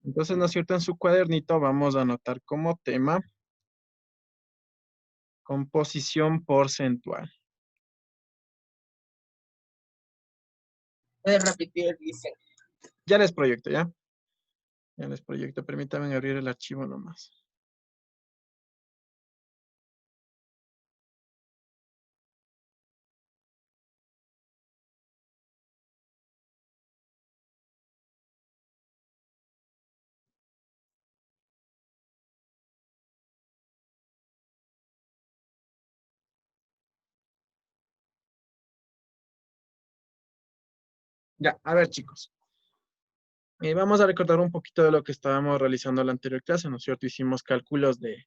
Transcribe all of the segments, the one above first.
Entonces, ¿no es cierto? En su cuadernito vamos a anotar como tema composición porcentual. Puedes repetir, dice. Ya les proyecto, ¿ya? Ya les proyecto. Permítanme abrir el archivo nomás. Ya, a ver, chicos. Vamos a recordar un poquito de lo que estábamos realizando en la anterior clase, ¿no es cierto? Hicimos cálculos de,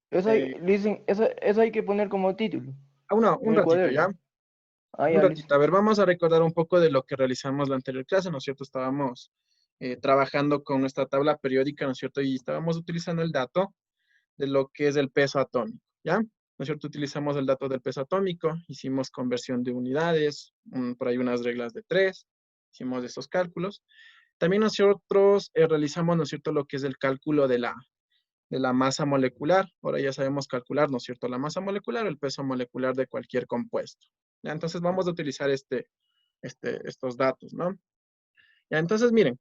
Eso hay, de- dicen, eso hay que poner como título un en el ratito, ¿ya? cuaderno. Ah, Un ya, listo. ratito. A ver, vamos a recordar un poco de lo que realizamos la anterior clase, ¿no es cierto? Estábamos trabajando con nuestra tabla periódica, ¿no es cierto? Y estábamos utilizando el dato de lo que es el peso atómico, ¿ya? ¿No es cierto? Utilizamos el dato del peso atómico, hicimos conversión de unidades, por ahí unas reglas de tres, hicimos esos cálculos. También nosotros realizamos, ¿no es cierto?, lo que es el cálculo de la masa molecular. Ahora ya sabemos calcular, ¿no es cierto?, la masa molecular o el peso molecular de cualquier compuesto. ¿Ya? Entonces vamos a utilizar estos datos, ¿no? Ya, entonces miren,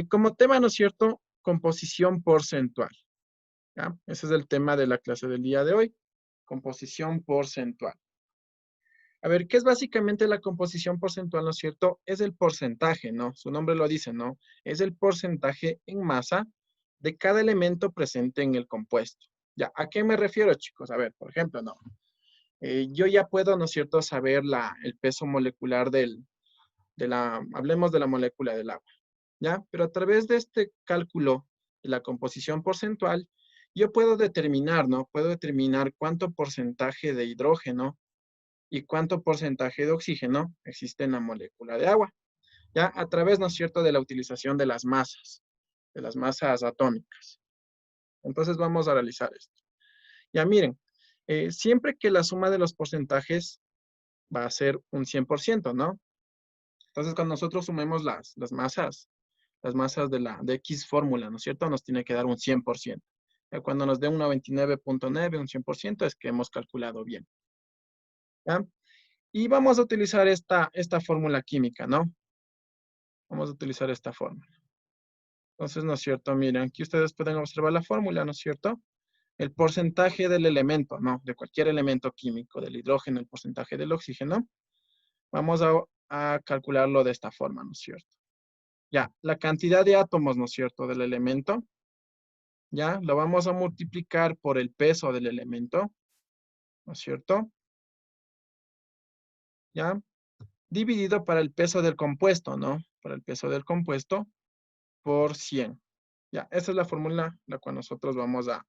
como tema, ¿no es cierto?, composición porcentual. ¿Ya? Ese es el tema de la clase del día de hoy, composición porcentual. A ver, ¿qué es básicamente la composición porcentual, no es cierto? Es el porcentaje, ¿no? Su nombre lo dice, ¿no? Es el porcentaje en masa de cada elemento presente en el compuesto. Ya, ¿a qué me refiero, chicos? A ver, por ejemplo, ¿no? Yo ya puedo, ¿no es cierto?, saber el peso molecular hablemos de la molécula del agua, ¿ya? Pero a través de este cálculo de la composición porcentual, yo puedo determinar, ¿no? Puedo determinar cuánto porcentaje de hidrógeno y cuánto porcentaje de oxígeno existe en la molécula de agua, ya a través, ¿no es cierto?, de la utilización de las masas atómicas. Entonces vamos a realizar esto. Ya miren, siempre que la suma de los porcentajes va a ser un 100%, ¿no? Entonces cuando nosotros sumemos las masas de X fórmula, ¿no es cierto?, nos tiene que dar un 100%. Ya cuando nos dé un 99.9, un 100%, es que hemos calculado bien. ¿Ya? Y vamos a utilizar esta fórmula química, ¿no? Vamos a utilizar esta fórmula. Entonces, ¿no es cierto? Miren, aquí ustedes pueden observar la fórmula, ¿no es cierto? El porcentaje del elemento, ¿no? De cualquier elemento químico, del hidrógeno, el porcentaje del oxígeno. Vamos a calcularlo de esta forma, ¿no es cierto? Ya, la cantidad de átomos, ¿no es cierto?, del elemento. Ya, lo vamos a multiplicar por el peso del elemento, ¿no es cierto? Ya, dividido para el peso del compuesto, ¿no? Para el peso del compuesto por 100. Ya, esa es la fórmula la cual nosotros vamos a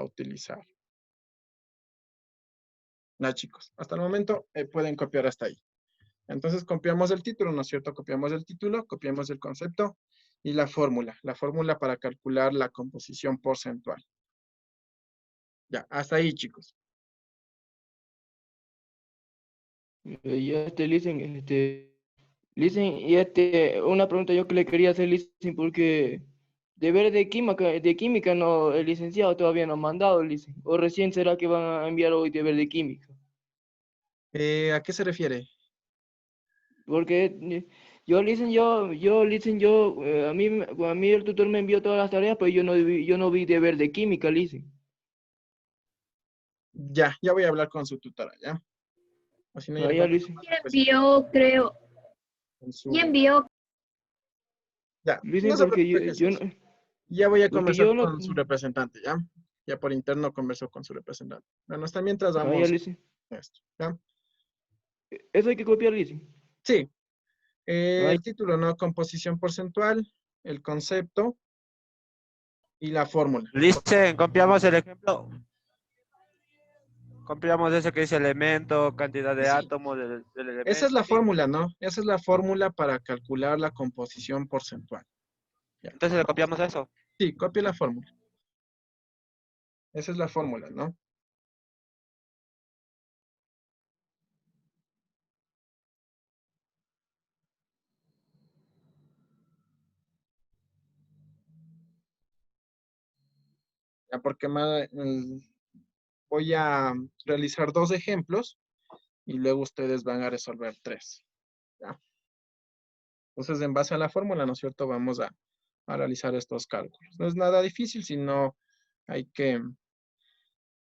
utilizar. Ya, chicos, hasta el momento pueden copiar hasta ahí. Entonces copiamos el título, ¿no es cierto? Copiamos el título, copiamos el concepto y la fórmula para calcular la composición porcentual. Ya, hasta ahí, chicos. Y listen, y una pregunta yo que le quería hacer, listen, porque deber de química no, el licenciado todavía no ha mandado, listen, o recién será que van a enviar hoy deber de química, ¿A qué se refiere? porque a mí el tutor me envió todas las tareas, pero yo no vi deber de química, listen. Ya voy a hablar con su tutora, ¿ya? Así no hay Allá, algún listen, problema, Ya pues, envió, creo. con Ya su... envió. Ya, no listen, se porque preocupe, Jesús. Ya voy a porque conversar yo no, con su representante, ¿ya? Ya por interno converso con su representante. Bueno, hasta mientras allá, vamos listen, con esto, ¿ya? eso hay que copiar, listen. Sí, Allá, el título, ¿no? Composición porcentual, el concepto y la fórmula. Listen, copiamos el ejemplo. Copiamos ese que dice elemento, cantidad de Sí, átomos del esa es elemento, la ¿sí? fórmula, ¿no? Esa es la fórmula para calcular la composición porcentual. Ya. Entonces le copiamos eso. Sí, copie la fórmula. Esa es la fórmula, ¿no? Ya porque voy a realizar 2 ejemplos y luego ustedes van a resolver 3. ¿Ya? Entonces, en base a la fórmula, ¿no es cierto? Vamos a realizar estos cálculos. No es nada difícil, sino hay que,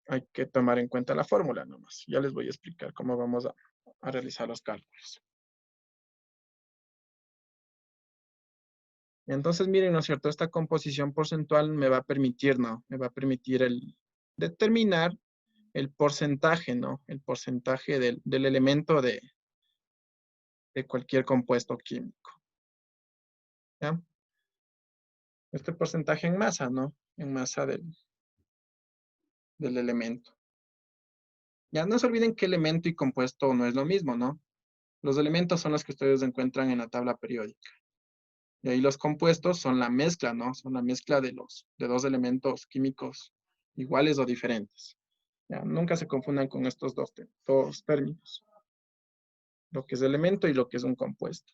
hay que tomar en cuenta la fórmula nomás. Ya les voy a explicar cómo vamos a realizar los cálculos. Entonces, miren, ¿no es cierto? Esta composición porcentual me va a permitir, ¿no? Me va a permitir determinar el porcentaje, ¿no? El porcentaje del elemento de cualquier compuesto químico. ¿Ya? Este porcentaje en masa, ¿no? En masa del elemento. Ya no se olviden que elemento y compuesto no es lo mismo, ¿no? Los elementos son los que ustedes encuentran en la tabla periódica. Y ahí los compuestos son la mezcla, ¿no? Son la mezcla de dos elementos químicos iguales o diferentes. Ya, nunca se confundan con estos dos términos. Lo que es elemento y lo que es un compuesto.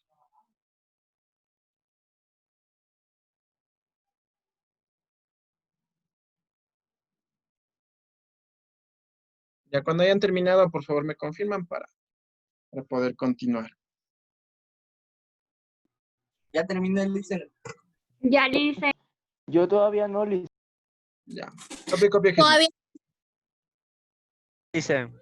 Ya cuando hayan terminado, por favor me confirman para poder continuar. Ya terminé el Licen. Ya le hice. Yo todavía no, Liz. Ya. Copia, copia, Jesús. Todavía. Dicen.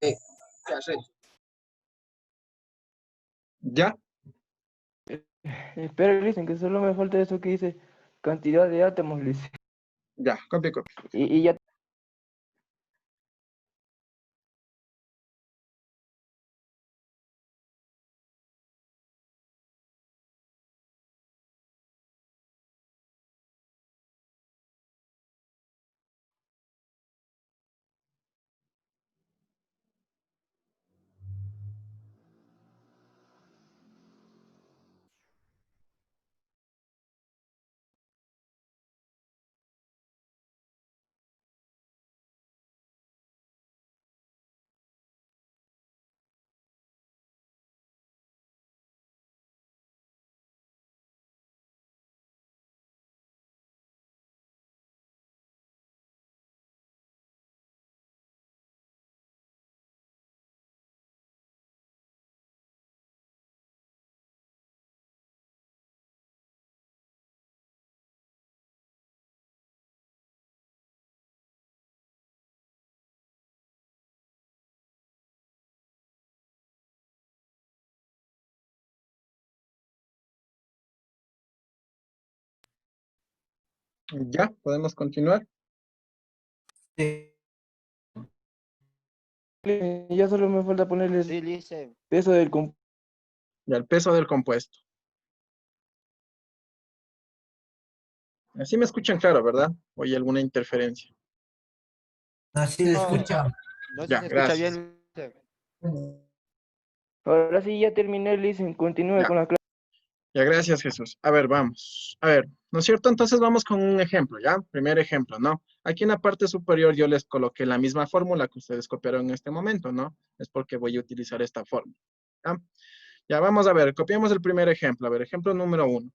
Ya sé. Ya, Espera, Liz, que solo me falta eso que dice cantidad de átomos, Liz. ya, copia, copia. Y ya. Ya, podemos continuar. Sí. Ya solo me falta ponerles Sí, dicen. peso del compuesto. Ya, el peso del compuesto. Así me escuchan claro, ¿verdad? ¿O hay alguna interferencia? Así le No, escucha. no sé si Ya, se escucha gracias. bien. Dicen. Ahora sí, ya terminé, Liz. Continúe Ya. con la clase. Ya, gracias, Jesús. A ver, vamos. A ver, ¿no es cierto? Entonces vamos con un ejemplo, ¿ya? Primer ejemplo, ¿no? Aquí en la parte superior yo les coloqué la misma fórmula que ustedes copiaron en este momento, ¿no? Es porque voy a utilizar esta fórmula, ¿ya? Ya, vamos a ver, copiamos el primer ejemplo. A ver, ejemplo número 1.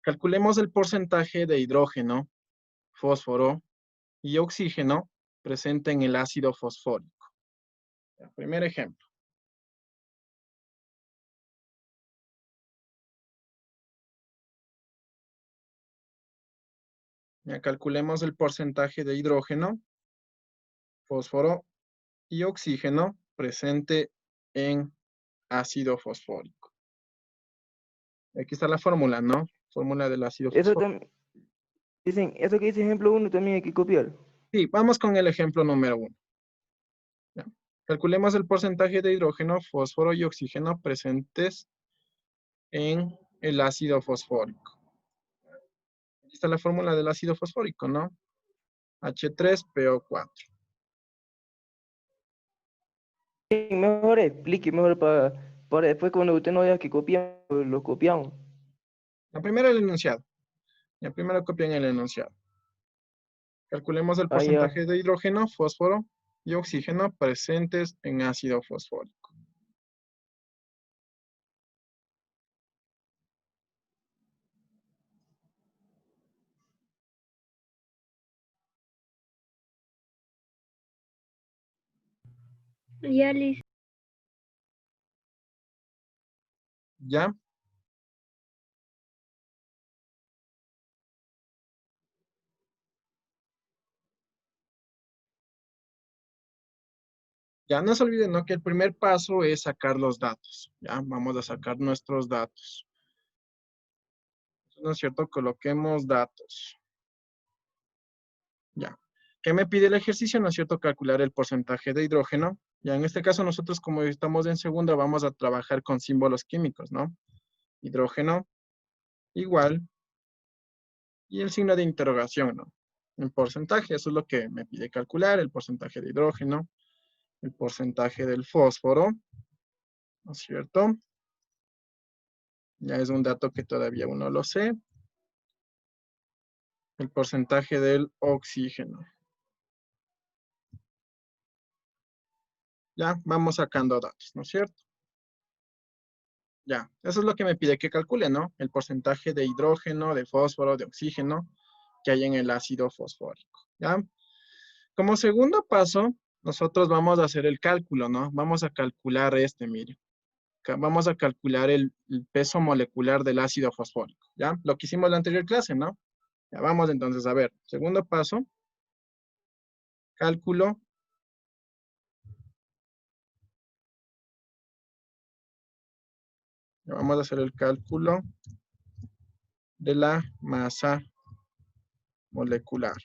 Calculemos el porcentaje de hidrógeno, fósforo y oxígeno presente en el ácido fosfórico. Ya, primer ejemplo. Ya calculemos el porcentaje de hidrógeno, fósforo y oxígeno presente en ácido fosfórico. Aquí está la fórmula, ¿no? Fórmula del ácido Eso fosfórico. también, dicen, eso que dice ejemplo 1 también hay que copiar. Sí, vamos con el ejemplo número 1. Calculemos el porcentaje de hidrógeno, fósforo y oxígeno presentes en el ácido fosfórico. Aquí está la fórmula del ácido fosfórico, ¿no? H3PO4. Mejor explique, mejor para después cuando usted no diga que copiamos, lo copiamos. La primera el enunciado. La primera copia en el enunciado. Calculemos el Ah, ya. porcentaje de hidrógeno, fósforo y oxígeno presentes en ácido fosfórico. Ya listo. ¿Ya? Ya no se olviden, ¿no? Que el primer paso es sacar los datos. Ya, vamos a sacar nuestros datos. ¿No es cierto? Coloquemos datos. Ya. ¿Qué me pide el ejercicio? ¿No es cierto? Calcular el porcentaje de hidrógeno. Ya, en este caso nosotros como estamos en segunda vamos a trabajar con símbolos químicos, ¿no? Hidrógeno igual y el signo de interrogación, ¿no? En porcentaje, eso es lo que me pide calcular, el porcentaje de hidrógeno, el porcentaje del fósforo, ¿no es cierto? Ya es un dato que todavía uno lo sé. El porcentaje del oxígeno. Ya, vamos sacando datos, ¿no es cierto? Ya, eso es lo que me pide que calcule, ¿no? El porcentaje de hidrógeno, de fósforo, de oxígeno que hay en el ácido fosfórico, ¿ya? Como segundo paso, nosotros vamos a hacer el cálculo, ¿no? Vamos a calcular mire. Vamos a calcular el peso molecular del ácido fosfórico, ¿ya? Lo que hicimos en la anterior clase, ¿no? Ya vamos entonces a ver. Segundo paso, cálculo vamos a hacer el cálculo de la masa molecular.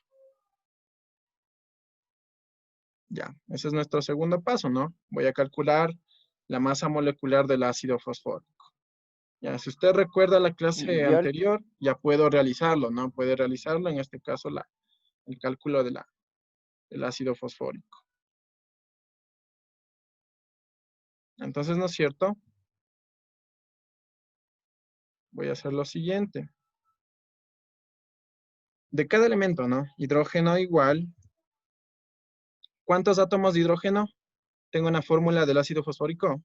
Ya, ese es nuestro segundo paso, ¿no? Voy a calcular la masa molecular del ácido fosfórico. Ya, si usted recuerda la clase Ya, anterior, ya puedo realizarlo, ¿no? Puede realizarlo, en este caso, el cálculo del ácido fosfórico. Entonces, ¿no es cierto? Voy a hacer lo siguiente. De cada elemento, ¿no? Hidrógeno igual. ¿Cuántos átomos de hidrógeno? Tengo una fórmula del ácido fosfórico.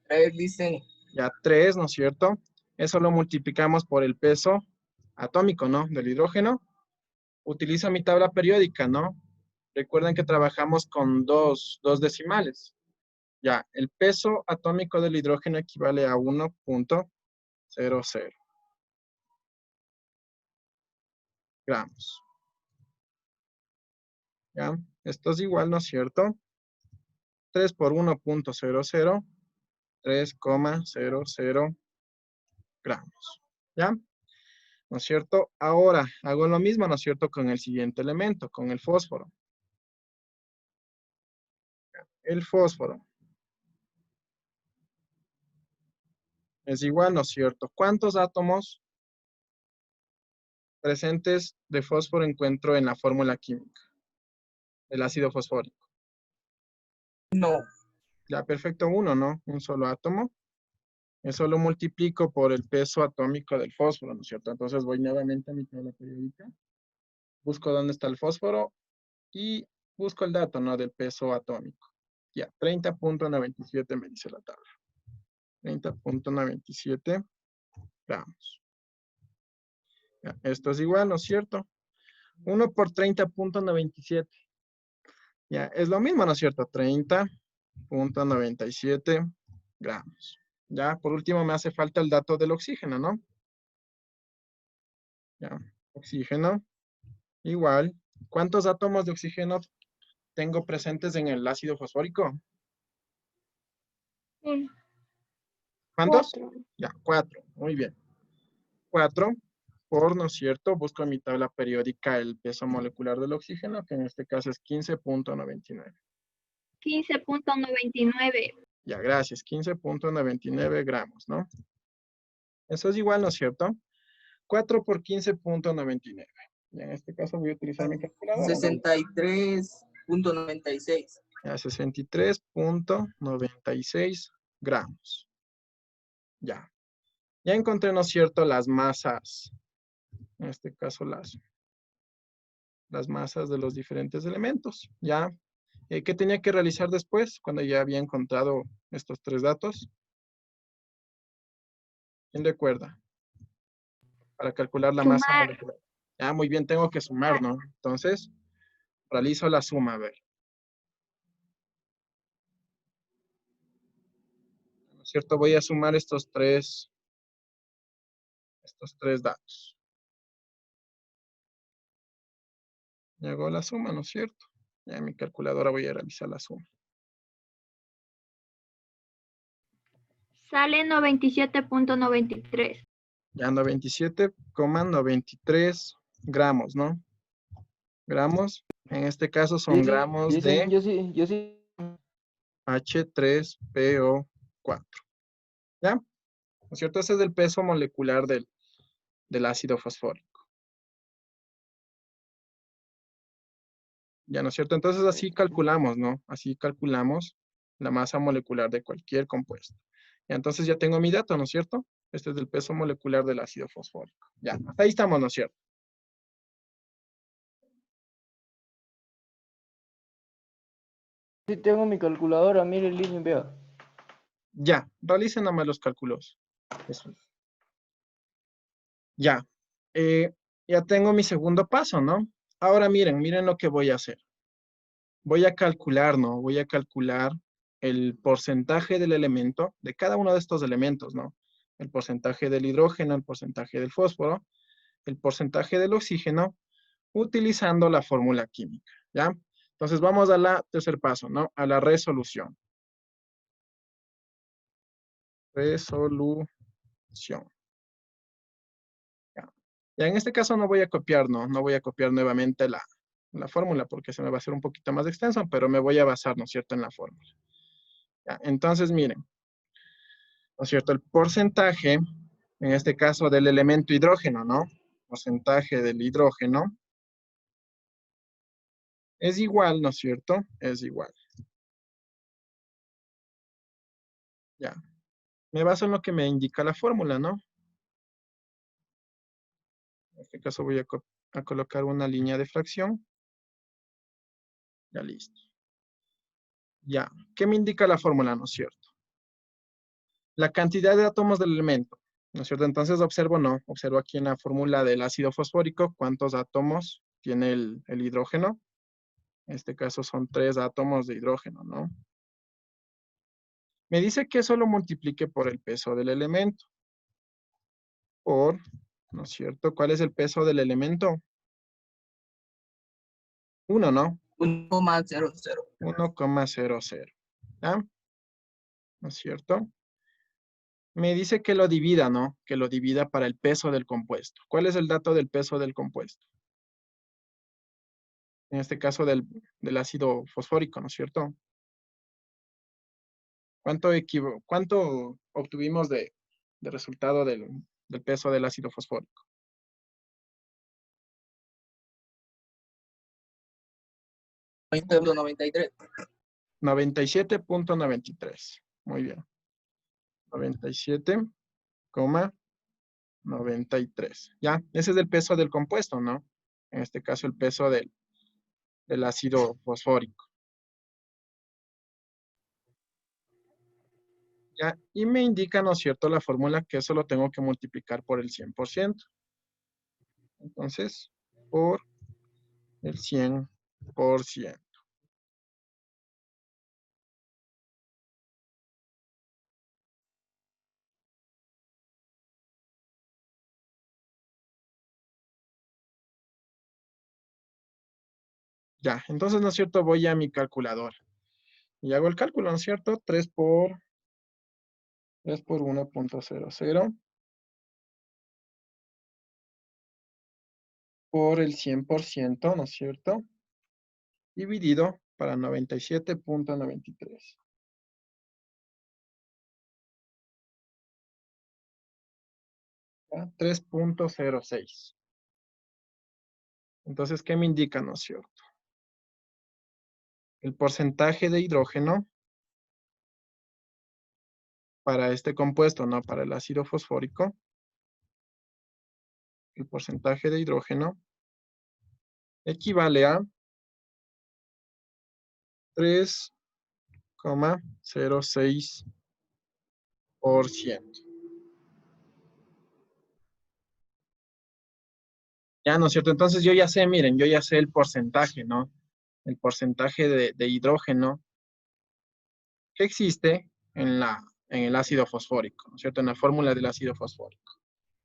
3 dicen. Ya 3, ¿no es cierto? Eso lo multiplicamos por el peso atómico, ¿no? Del hidrógeno. Utilizo mi tabla periódica, ¿no? Recuerden que trabajamos con dos decimales. Ya, el peso atómico del hidrógeno equivale a 1.00 gramos. ¿Ya? Esto es igual, ¿no es cierto? 3 por 1.00, 3,00 gramos. ¿Ya? ¿No es cierto? Ahora hago lo mismo, ¿no es cierto? Con el siguiente elemento, con el fósforo. El fósforo es igual, ¿no es cierto? ¿Cuántos átomos presentes de fósforo encuentro en la fórmula química del ácido fosfórico? No. Ya, perfecto, uno, ¿no? Un solo átomo. Eso lo multiplico por el peso atómico del fósforo, ¿no es cierto? Entonces voy nuevamente a mi tabla periódica, busco dónde está el fósforo y busco el dato, ¿no? Del peso atómico. Ya, 30.97 me dice la tabla. 30.97 gramos. Ya, esto es igual, ¿no es cierto? 1 por 30.97. Ya, es lo mismo, ¿no es cierto? 30.97 gramos. Ya, por último me hace falta el dato del oxígeno, ¿no? Ya, oxígeno igual. ¿Cuántos átomos de oxígeno tengo presentes en el ácido fosfórico? Un, ¿Cuántos? 4. Ya, 4. Muy bien. 4 por, ¿no es cierto? Busco en mi tabla periódica el peso molecular del oxígeno, que en este caso es 15.99. 15.99. Ya, gracias. 15.99 gramos, ¿no? Eso es igual, ¿no es cierto? 4 por 15.99. Y en este caso voy a utilizar mi calculadora, ¿no? 63.96. Ya, 63.96 gramos. Ya. Ya encontré, ¿no es cierto?, las masas. En este caso, las masas de los diferentes elementos. ¿Ya? ¿Qué tenía que realizar después cuando ya había encontrado estos tres datos? ¿Quién recuerda? Para calcular la masa Sumar. molecular. Ah, muy bien, tengo que sumar, ¿no? Entonces, realizo la suma, a ver. ¿No es cierto? Voy a sumar estos tres datos. Y hago la suma, ¿no es cierto? Ya en mi calculadora voy a realizar la suma. Sale 97.93. Ya 97,93 gramos, ¿no? Gramos. En este caso son gramos de Yo sí. H3PO4. ¿Ya? ¿No es cierto? Ese es el peso molecular del ácido fosfórico. ¿Ya, no es cierto? Entonces así calculamos, ¿no? Así calculamos la masa molecular de cualquier compuesto. Ya, entonces ya tengo mi dato, ¿no es cierto? Este es el peso molecular del ácido fosfórico. Ya, hasta ahí estamos, ¿no es cierto? Sí tengo mi calculadora, mire, Lizzy, vea. Ya, realicen nomás los cálculos. Eso es. Ya. Ya tengo mi segundo paso, ¿no? Ahora miren lo que voy a hacer. Voy a calcular, ¿no? Voy a calcular el porcentaje del elemento, de cada uno de estos elementos, ¿no? El porcentaje del hidrógeno, el porcentaje del fósforo, el porcentaje del oxígeno, utilizando la fórmula química, ¿ya? Entonces vamos a la tercer paso, ¿no? A la resolución. Resolución. Ya. Ya en este caso no voy a copiar, ¿no? No voy a copiar nuevamente la fórmula porque se me va a hacer un poquito más extenso, pero me voy a basar, ¿no es cierto?, en la fórmula. Ya, entonces, miren, ¿no es cierto? El porcentaje, en este caso del elemento hidrógeno, ¿no? Porcentaje del hidrógeno es igual, ¿no es cierto? Es igual. Ya. Me baso en lo que me indica la fórmula, ¿no? En este caso voy a colocar una línea de fracción. Ya listo. Ya. ¿Qué me indica la fórmula, no es cierto? La cantidad de átomos del elemento, ¿no es cierto? Entonces observo, no, observo aquí en la fórmula del ácido fosfórico cuántos átomos tiene el hidrógeno. En este caso son 3 átomos de hidrógeno, ¿no? Me dice que eso lo multiplique por el peso del elemento. Por, ¿no es cierto? ¿Cuál es el peso del elemento? 1, ¿no? 1,00. 1,00. ¿Ya? ¿No es cierto? Me dice que lo divida, ¿no? Que lo divida para el peso del compuesto. ¿Cuál es el dato del peso del compuesto? En este caso del ácido fosfórico, ¿no es cierto? ¿Cuánto obtuvimos de resultado del peso del ácido fosfórico? 20.93. 97.93. Muy bien. 97,93. Ya, ese es el peso del compuesto, ¿no? En este caso, el peso del ácido fosfórico. Ya, y me indica, ¿no es cierto?, la fórmula que eso lo tengo que multiplicar por el 100%. Entonces, por el 100%. Ya, entonces, ¿no es cierto? Voy a mi calculadora. Y hago el cálculo, ¿no es cierto? 3 por 1.00 por el 100%, ¿no es cierto? Dividido para 97.93. 3.06. Entonces, ¿qué me indica, no es cierto? El porcentaje de hidrógeno para este compuesto, no para el ácido fosfórico. El porcentaje de hidrógeno equivale a 3,06%. Ya, ¿no es cierto? Entonces yo ya sé, miren, yo ya sé el porcentaje, ¿no? El porcentaje de hidrógeno que existe en el ácido fosfórico, ¿no es cierto? En la fórmula del ácido fosfórico.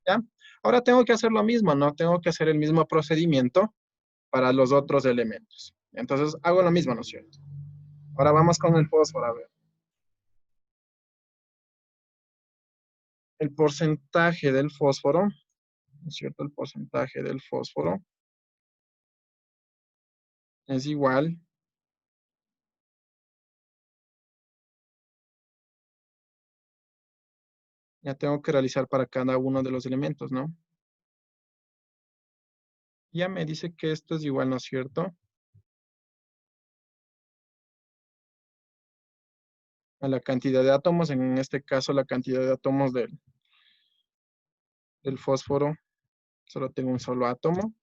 ¿Ya? Ahora tengo que hacer lo mismo, ¿no? Tengo que hacer el mismo procedimiento para los otros elementos. Entonces hago lo mismo, ¿no es cierto? Ahora vamos con el fósforo, a ver. El porcentaje del fósforo, ¿no es cierto? El porcentaje del fósforo es igual ya tengo que realizar para cada uno de los elementos, ¿no? Ya me dice que esto es igual, ¿no es cierto? A la cantidad de átomos, en este caso la cantidad de átomos del fósforo, solo tengo un solo átomo.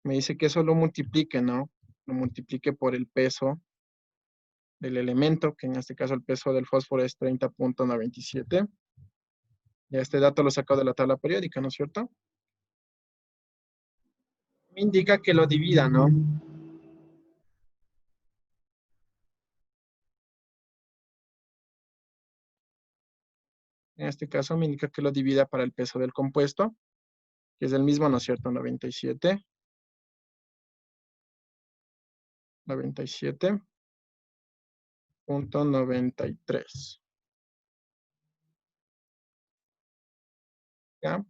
Me dice que eso lo multiplique, ¿no? Lo multiplique por el peso del elemento, que en este caso el peso del fósforo es 30.97. Ya este dato lo saco de la tabla periódica, ¿no es cierto? Me indica que lo divida, ¿no? En este caso me indica que lo divida para el peso del compuesto, que es el mismo, ¿no es cierto? 97.93. ¿Ya?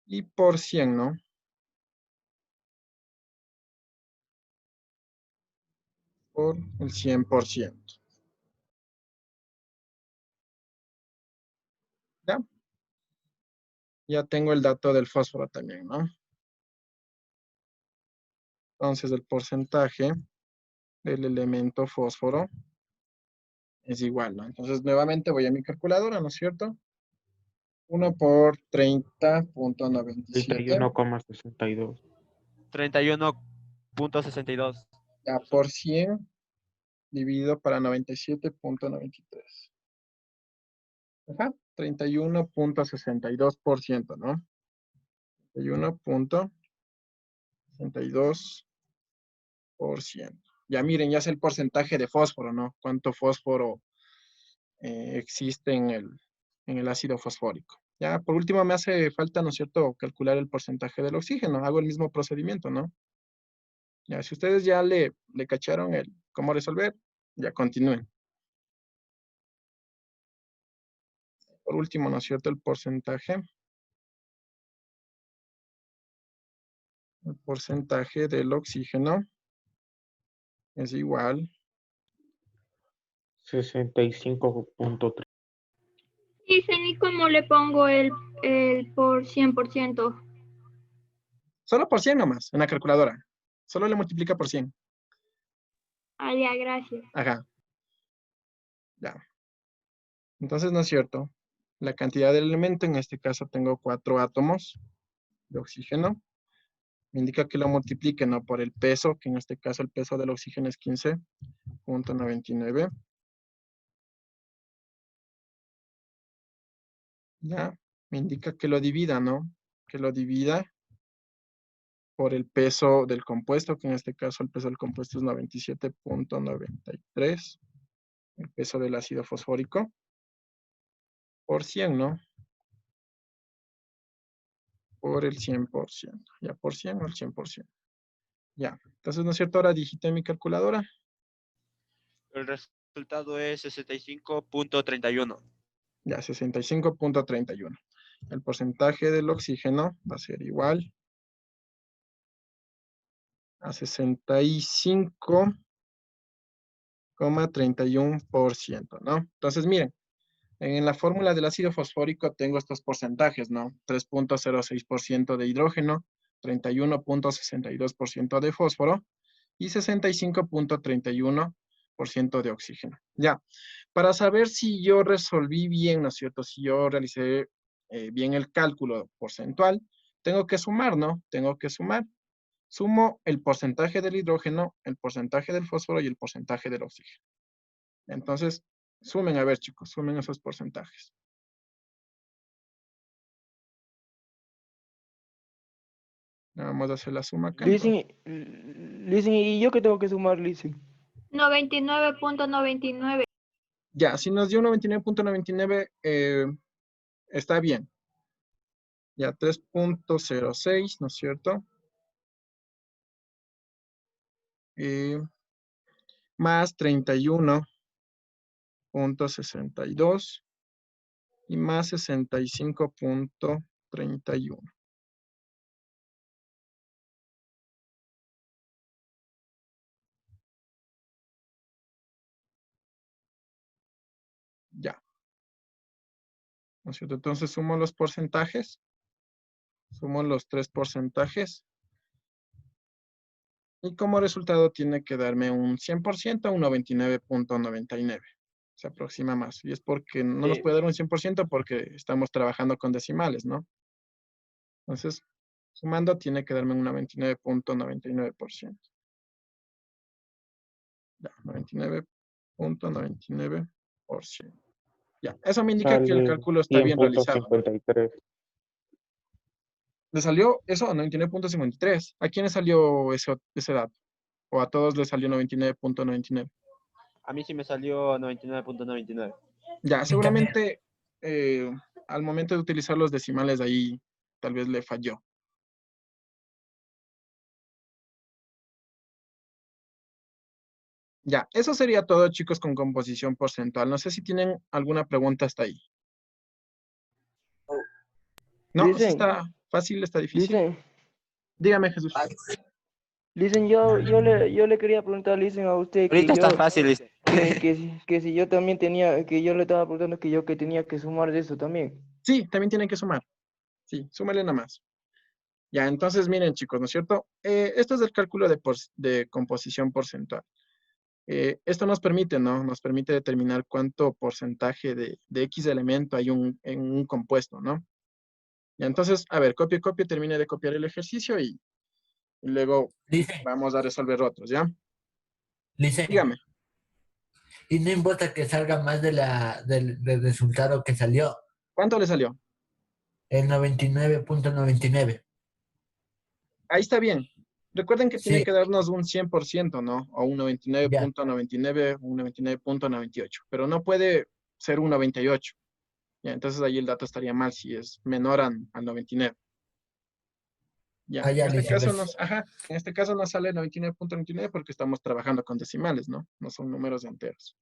Y por 100, ¿no? Por el 100%. ¿Ya? Ya tengo el dato del fósforo también, ¿no? Entonces el porcentaje del elemento fósforo es igual, ¿no? Entonces nuevamente voy a mi calculadora, ¿no es cierto? 1 por 30.97, 31,62. 31.62. ya por 100 dividido para 97.93. Ajá, 31.62%, ¿no? 31.62%. Ya miren, ya es el porcentaje de fósforo, ¿no? Cuánto fósforo existe en el ácido fosfórico. Ya, por último, me hace falta, ¿no es cierto?, calcular el porcentaje del oxígeno. Hago el mismo procedimiento, ¿no? Ya, si ustedes ya le cacharon el cómo resolver, ya continúen. Por último, ¿no es cierto?, el porcentaje del oxígeno es igual. 65.3. Dicen, ¿y cómo le pongo el por 100%? Solo por 100 nomás, en la calculadora. Solo le multiplica por 100. Ah, ya, gracias. Ajá. Ya. Entonces, ¿no es cierto? La cantidad del elemento, en este caso tengo 4 átomos de oxígeno. Me indica que lo multiplique, ¿no? Por el peso, que en este caso el peso del oxígeno es 15.99. Ya. Me indica que lo divida, ¿no? Que lo divida por el peso del compuesto, que en este caso el peso del compuesto es 97.93. El peso del ácido fosfórico. Por 100, ¿no? Por el 100%. Ya por 100 o el 100%. Ya, entonces, ¿no es cierto? Ahora digité mi calculadora. El resultado es 65.31. Ya, 65.31. El porcentaje del oxígeno va a ser igual a 65,31%, ¿no? Entonces, miren, en la fórmula del ácido fosfórico tengo estos porcentajes, ¿no? 3,06% de hidrógeno, 31,62% de fósforo y 65,31% de oxígeno. Ya, para saber si yo resolví bien, ¿no es cierto? Si yo realicé bien el cálculo porcentual, tengo que sumar, ¿no? Tengo que sumar. Sumo el porcentaje del hidrógeno, el porcentaje del fósforo y el porcentaje del oxígeno. Entonces, sumen, a ver, chicos, sumen esos porcentajes. Vamos a hacer la suma acá. Entonces. Listen, ¿y yo qué tengo que sumar, listen? 99.99. Ya, si nos dio 99,99, está bien. Ya, 3,06, ¿no es cierto? Más 31,62 y más 65,31. Ya. ¿No es cierto? Entonces sumo los porcentajes. Sumo los tres porcentajes. Y como resultado tiene que darme un 100% a un 99,99. Se aproxima más. Y es porque no nos puede dar un 100% porque estamos trabajando con decimales, ¿no? Entonces, sumando tiene que darme un 99,99%. Ya, 99,99%. Ya, eso me indica que el Sale cálculo está bien realizado. 100.53. ¿Le salió eso? 99,53. ¿A quién le salió ese dato? ¿O a todos les salió 99,99? A mí sí me salió 99.99. Ya, Y también, seguramente al momento de utilizar los decimales ahí tal vez le falló. Ya, eso sería todo, chicos, con composición porcentual. No sé si tienen alguna pregunta hasta ahí. No, sí Listen, está fácil, está difícil. listen, Dígame, Jesús. listen, yo le quería preguntar, listen, a usted Ahorita está fácil, dice. que si yo también tenía, que yo le estaba preguntando que tenía que sumar de eso también. Sí, también tienen que sumar. Sí, súmale nada más. Ya, entonces miren, chicos, ¿no es cierto? Esto es el cálculo de composición porcentual. Esto nos permite, ¿no? Nos permite determinar cuánto porcentaje de X elemento hay en un compuesto, ¿no? Ya, entonces, a ver, copie, termine de copiar el ejercicio y luego dice, vamos a resolver otros, ¿ya? dice, Dígame, y no importa que salga más del resultado que salió, ¿cuánto le salió? el 99.99. Ahí está bien. Recuerden que tiene Sí, que darnos un 100%, ¿no? O un ya, 99,99, un 99,98, pero no puede ser un 98. Ya, entonces ahí el dato estaría mal si es menor al 99. Ya, en allá este dice, caso ¿ves? en este caso nos sale 99,99 porque estamos trabajando con decimales, ¿no? No son números enteros.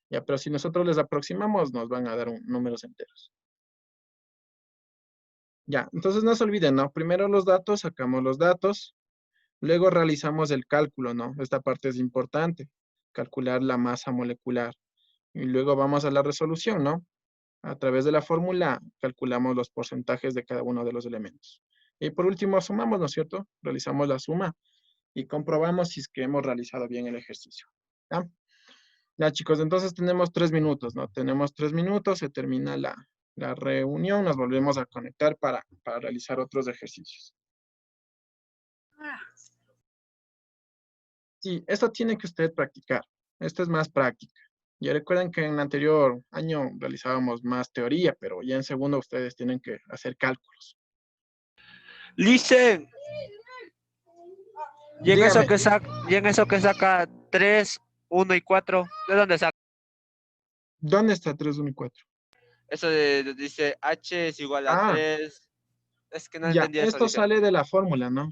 Ya, pero si nosotros les aproximamos, nos van a dar números enteros. Ya, entonces no se olviden, ¿no? Primero los datos, sacamos los datos, luego realizamos el cálculo, ¿no? Esta parte es importante, calcular la masa molecular. Y luego vamos a la resolución, ¿no? A través de la fórmula calculamos los porcentajes de cada uno de los elementos. Y por último sumamos, ¿no es cierto? Realizamos la suma y comprobamos si es que hemos realizado bien el ejercicio. ¿Ya? Ya, chicos, entonces tenemos 3 minutos, ¿no? Tenemos 3 minutos, se termina la reunión, nos volvemos a conectar para realizar otros ejercicios. Sí, esto tiene que usted practicar. Esto es más práctica. Ya recuerden que en el anterior año realizábamos más teoría, pero ya en segundo ustedes tienen que hacer cálculos. Listen. Y en Dígame, eso que saca 3, 1 y 4, ¿de dónde saca? ¿dónde está 3, 1 y 4? Eso dice H es igual a Ah, 3. Es que no ya, entendí eso, esto dice. sale de la fórmula, ¿no?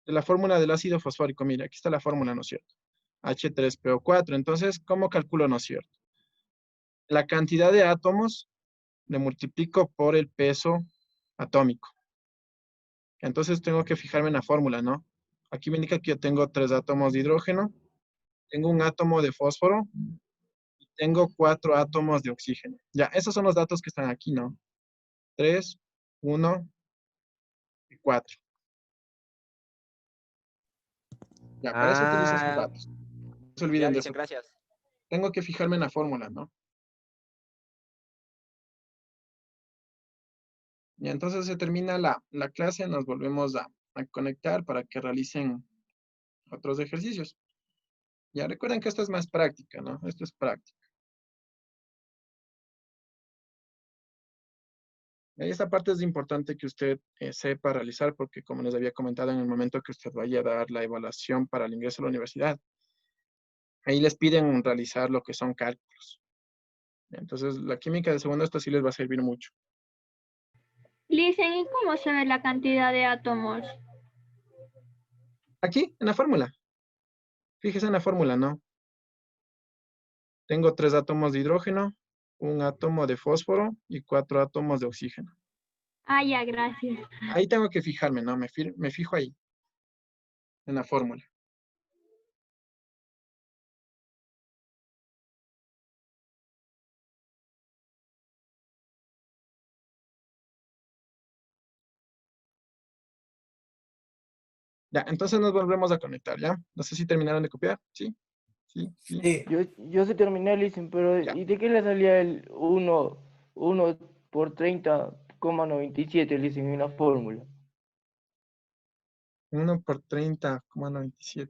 de la fórmula del ácido fosfórico. Mira, aquí está la fórmula, ¿no es cierto? H3PO4. Entonces, ¿cómo calculo, no es cierto? La cantidad de átomos le multiplico por el peso atómico. Entonces tengo que fijarme en la fórmula, ¿no? Aquí me indica que yo tengo 3 átomos de hidrógeno, tengo un átomo de fósforo y tengo 4 átomos de oxígeno. Ya, esos son los datos que están aquí, ¿no? 3, 1 y 4. Ya, para eso utilizo esos datos. No se olviden de eso. Gracias. Tengo que fijarme en la fórmula, ¿no? Y entonces se termina la clase, nos volvemos a conectar para que realicen otros ejercicios. Ya recuerden que esto es más práctica, ¿no? Esto es práctica. Y esta parte es importante que usted sepa realizar porque, como les había comentado en el momento que usted vaya a dar la evaluación para el ingreso a la universidad, ahí les piden realizar lo que son cálculos. Entonces, la química de segundo, esto sí les va a servir mucho. Listen, ¿y cómo se ve la cantidad de átomos? Aquí, en la fórmula. Fíjese en la fórmula, ¿no? Tengo 3 átomos de hidrógeno, un átomo de fósforo y 4 átomos de oxígeno. Ah, ya, gracias. Ahí tengo que fijarme, ¿no? Me fijo ahí, en la fórmula. Ya, entonces nos volvemos a conectar, ¿ya? No sé si terminaron de copiar. ¿Sí? ¿Sí? ¿Sí? Sí. Yo sí terminé, listen, pero Ya. ¿y de qué le salía el 1 por 30,97, listen, en la fórmula? 1 por 30,97.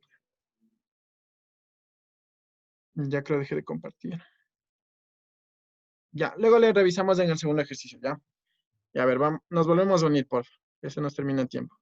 Ya creo dejé de compartir. Ya, luego le revisamos en el segundo ejercicio, ¿ya? Y a ver, vamos, nos volvemos a unir, por favor. Ese nos termina el tiempo.